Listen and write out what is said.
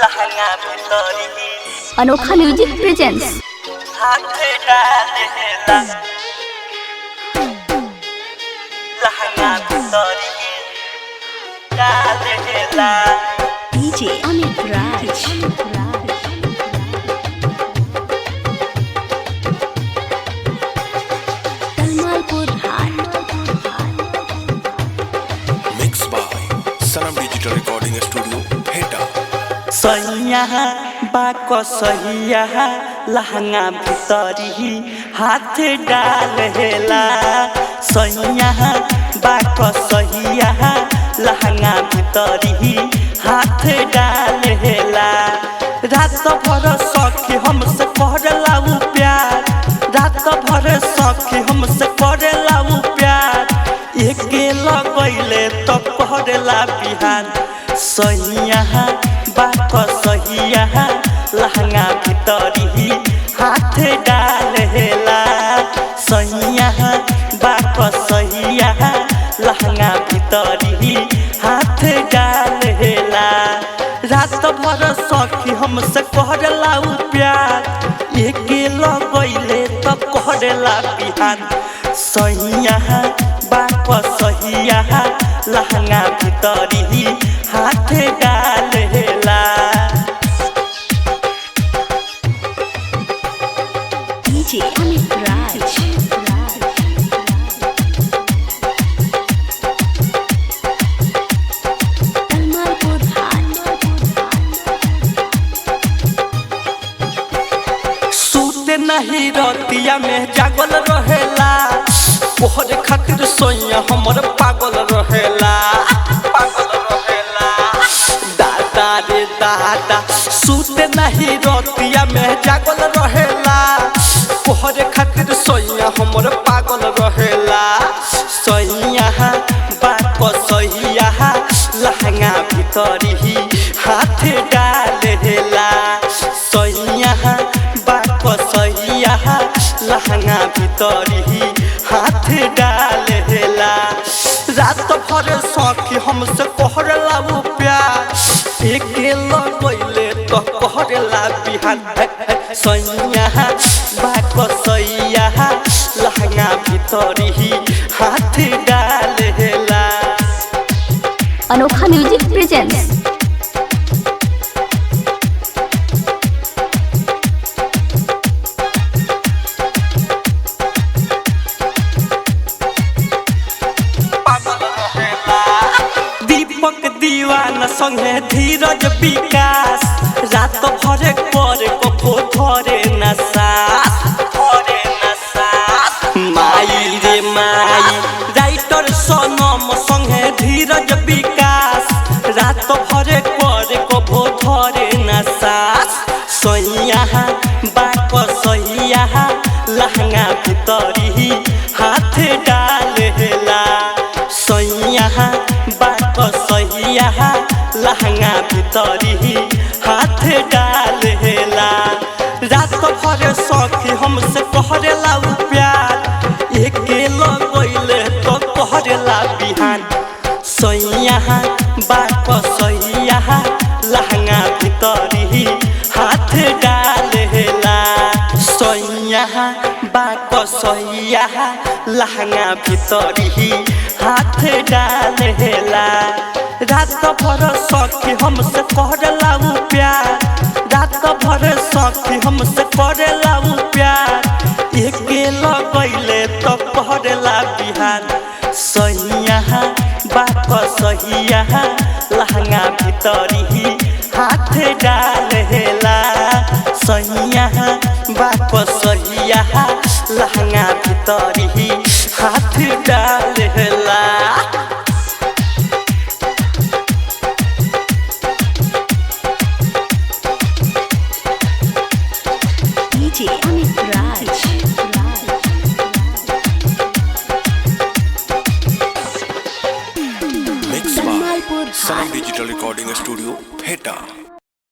लहंगा भितरी अनोखा music presents हाथ डालेला लहंगा भितरी डालेला डीजे अमित राज कलमालपुर हाट मिक्स बाय सनम डिजिटल रिकॉर्डिंग स्टूडियो हेटा। सैया बाक सहिया लहंगा भितरी हाथ डालेला सैया बाक सहिया लहंगा भितरी हाथ डालेला रात भर सखी हमसे करला प्यार रात भर सखी हमसे करला प्यार एके लगैले तो करला बिहान सैया बाक सहिया लहंगा भितरी हाथ डालेला सैया बाक सहिया लहंगा भितरी हाथ डालेला रात भर सखी हमसे करला प्यार एके लगैले तो करला बिहान सैया बाक सहिया लहंगा भितरी हाथ डालेला डीजे अमित राज कलमालपुर हाट सूते नहीं रतिया में जागल रहेला ओहर खातिर सोइया हमर पागल रहेला दादा रे दादा सूते नहीं रतिया में जागल रहेला ओहर खातिर सोइया हमर पागल रहेला सोइया बाक सहिया लहंगा भितरी हाथ डालेला सोइया बाक सहिया लहंगा भितरी हाथ डालेला रात भर सखी हमसे करला प्यार एके लगैले तो करला बिहान सैया बाक सहिया लहंगा भितरी हाथ डालेला अनोखा म्यूजिक प्रेजेंट्स दीपक दीवाना संगे धीरज विकास रात भर पर कभो धरे नसास माई रे माई राइटर सनम संगे धीरज विकास रात भर पर कभो धरे नसास सैया बाक सहिया लहंगा भितरी हाथ डालेला सैया बाक सहिया लहंगा भितरी हाथ डालेला रात भर सखी हमसे करला प्यार एके लगैले तो करला बिहान सैया बाक सहिया लहंगा भितरी हाथ डालेला सैया बाक सहिया लहंगा भितरी हाथ डालेला रात भर सखी हमसे करला प्यार रात भर सखी हमसे करला प्यार एके लगैले तो करला बिहान सैया बाक सहिया लहंगा भितरी हाथ डालेला सैया बाक सहिया लहंगा भितरी हाथ डालेला DJ Amit Raj mix by Kalmalpur सनम हाट डिजिटल रिकॉर्डिंग स्टूडियो हेटा।